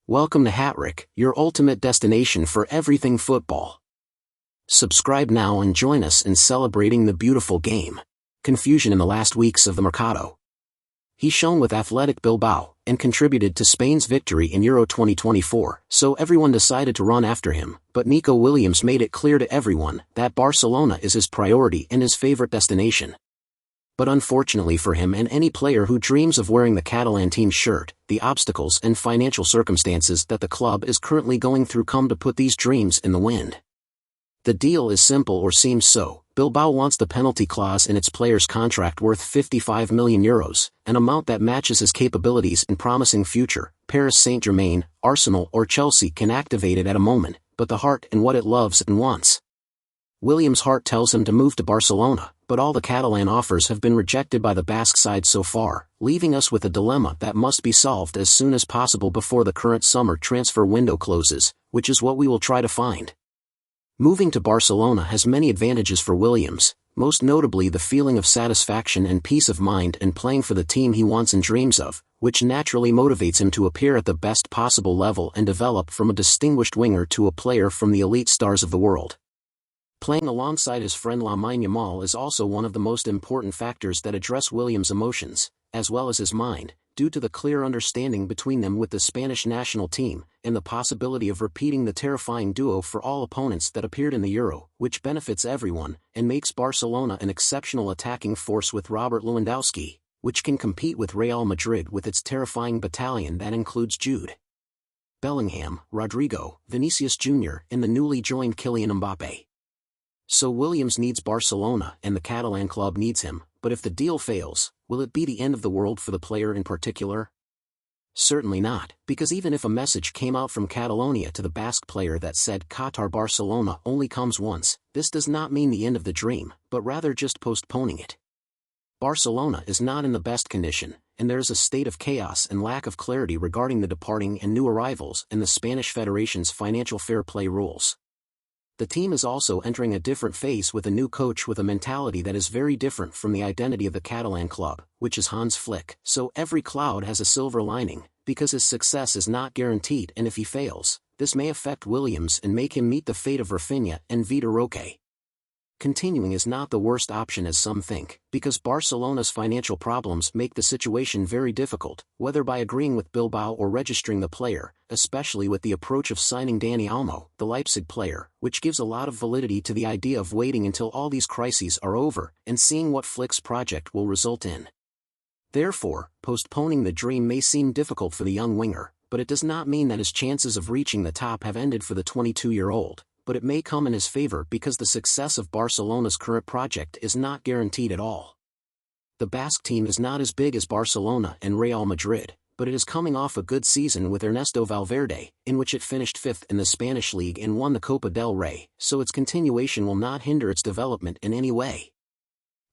Welcome to Hattrick, your ultimate destination for everything football. Subscribe now and join us in celebrating the beautiful game. Confusion in the last weeks of the Mercado. He shone with Athletic Bilbao and contributed to Spain's victory in Euro 2024, so everyone decided to run after him, but Nico Williams made it clear to everyone that Barcelona is his priority and his favorite destination. But unfortunately for him and any player who dreams of wearing the Catalan team shirt, the obstacles and financial circumstances that the club is currently going through come to put these dreams in the wind. The deal is simple, or seems so. Bilbao wants the penalty clause in its player's contract worth €55 million, an amount that matches his capabilities and promising future. Paris Saint-Germain, Arsenal or Chelsea can activate it at a moment, but the heart and what it loves and wants. Williams' heart tells him to move to Barcelona, but all the Catalan offers have been rejected by the Basque side so far, leaving us with a dilemma that must be solved as soon as possible before the current summer transfer window closes, which is what we will try to find. Moving to Barcelona has many advantages for Williams, most notably the feeling of satisfaction and peace of mind and playing for the team he wants and dreams of, which naturally motivates him to appear at the best possible level and develop from a distinguished winger to a player from the elite stars of the world. Playing alongside his friend Lamine Yamal is also one of the most important factors that address Williams' emotions, as well as his mind, due to the clear understanding between them with the Spanish national team, and the possibility of repeating the terrifying duo for all opponents that appeared in the Euro, which benefits everyone, and makes Barcelona an exceptional attacking force with Robert Lewandowski, which can compete with Real Madrid with its terrifying battalion that includes Jude Bellingham, Rodrigo, Vinicius Jr., and the newly joined Kylian Mbappe. So Williams needs Barcelona and the Catalan club needs him, but if the deal fails, will it be the end of the world for the player in particular? Certainly not, because even if a message came out from Catalonia to the Basque player that said Qatar Barcelona only comes once, this does not mean the end of the dream, but rather just postponing it. Barcelona is not in the best condition, and there is a state of chaos and lack of clarity regarding the departing and new arrivals and the Spanish Federation's financial fair play rules. The team is also entering a different phase with a new coach with a mentality that is very different from the identity of the Catalan club, which is Hans Flick. So every cloud has a silver lining, because his success is not guaranteed, and if he fails, this may affect Williams and make him meet the fate of Rafinha and Vitor Roque. Continuing is not the worst option as some think, because Barcelona's financial problems make the situation very difficult, whether by agreeing with Bilbao or registering the player, especially with the approach of signing Dani Olmo, the Leipzig player, which gives a lot of validity to the idea of waiting until all these crises are over and seeing what Flick's project will result in. Therefore, postponing the dream may seem difficult for the young winger, but it does not mean that his chances of reaching the top have ended for the 22-year-old. But it may come in his favor because the success of Barcelona's current project is not guaranteed at all. The Basque team is not as big as Barcelona and Real Madrid, but it is coming off a good season with Ernesto Valverde, in which it finished 5th in the Spanish league and won the Copa del Rey, so its continuation will not hinder its development in any way.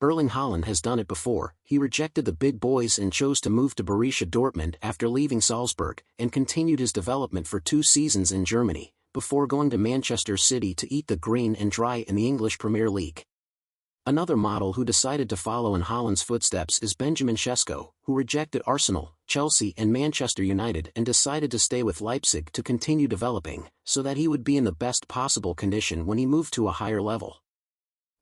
Erling Haaland has done it before. He rejected the big boys and chose to move to Borussia Dortmund after leaving Salzburg, and continued his development for 2 seasons in Germany, before going to Manchester City to eat the green and dry in the English Premier League. Another model who decided to follow in Haaland's footsteps is Benjamin Sesko, who rejected Arsenal, Chelsea and Manchester United and decided to stay with Leipzig to continue developing, so that he would be in the best possible condition when he moved to a higher level.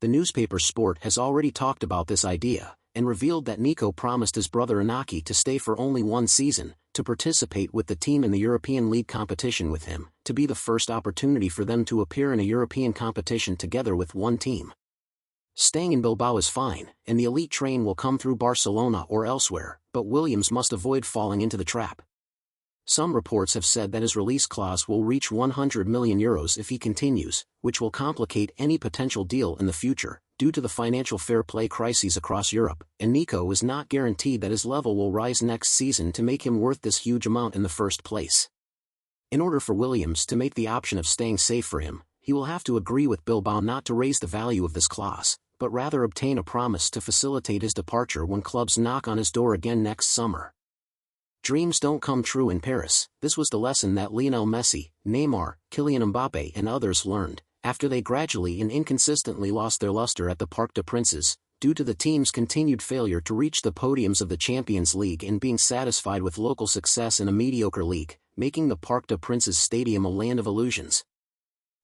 The newspaper Sport has already talked about this idea, and revealed that Nico promised his brother Inaki to stay for only 1 season, to participate with the team in the European League competition with him, to be the first opportunity for them to appear in a European competition together with one team. Staying in Bilbao is fine, and the elite train will come through Barcelona or elsewhere, but Williams must avoid falling into the trap. Some reports have said that his release clause will reach €100 million if he continues, which will complicate any potential deal in the future, due to the financial fair play crises across Europe, and Nico is not guaranteed that his level will rise next season to make him worth this huge amount in the first place. In order for Williams to make the option of staying safe for him, he will have to agree with Bilbao not to raise the value of this clause, but rather obtain a promise to facilitate his departure when clubs knock on his door again next summer. Dreams don't come true in Paris. This was the lesson that Lionel Messi, Neymar, Kylian Mbappe and others learned, after they gradually and inconsistently lost their luster at the Parc des Princes, due to the team's continued failure to reach the podiums of the Champions League and being satisfied with local success in a mediocre league. making the Parc des Princes stadium a land of illusions.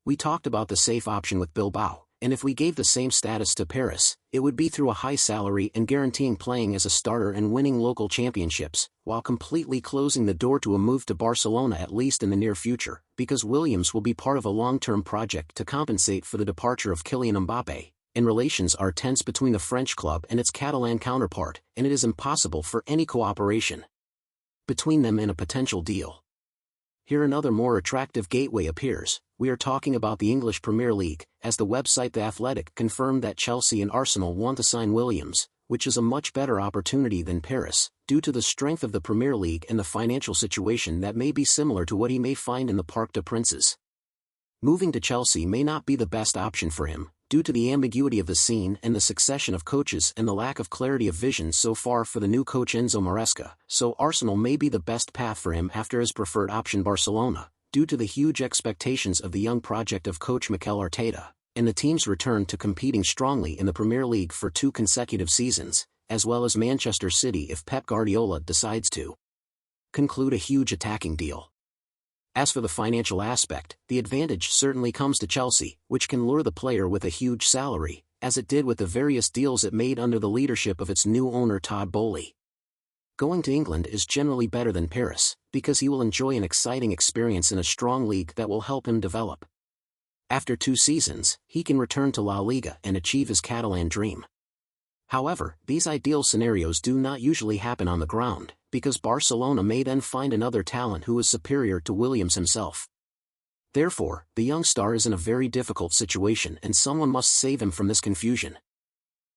We talked about the safe option with Bilbao, and if we gave the same status to Paris, it would be through a high salary and guaranteeing playing as a starter and winning local championships, while completely closing the door to a move to Barcelona at least in the near future, because Williams will be part of a long-term project to compensate for the departure of Kylian Mbappé, and relations are tense between the French club and its Catalan counterpart, and it is impossible for any cooperation between them in a potential deal. Here another more attractive gateway appears. We are talking about the English Premier League, as the website The Athletic confirmed that Chelsea and Arsenal want to sign Williams, which is a much better opportunity than Paris, due to the strength of the Premier League and the financial situation that may be similar to what he may find in the Parc des Princes. Moving to Chelsea may not be the best option for him, due to the ambiguity of the scene and the succession of coaches and the lack of clarity of vision so far for the new coach Enzo Maresca, so Arsenal may be the best path for him after his preferred option Barcelona, due to the huge expectations of the young project of coach Mikel Arteta, and the team's return to competing strongly in the Premier League for 2 consecutive seasons, as well as Manchester City if Pep Guardiola decides to conclude a huge attacking deal. As for the financial aspect, the advantage certainly comes to Chelsea, which can lure the player with a huge salary, as it did with the various deals it made under the leadership of its new owner Todd Boehly. Going to England is generally better than Paris, because he will enjoy an exciting experience in a strong league that will help him develop. After 2 seasons, he can return to La Liga and achieve his Catalan dream. However, these ideal scenarios do not usually happen on the ground, because Barcelona may then find another talent who is superior to Williams himself. Therefore, the young star is in a very difficult situation and someone must save him from this confusion.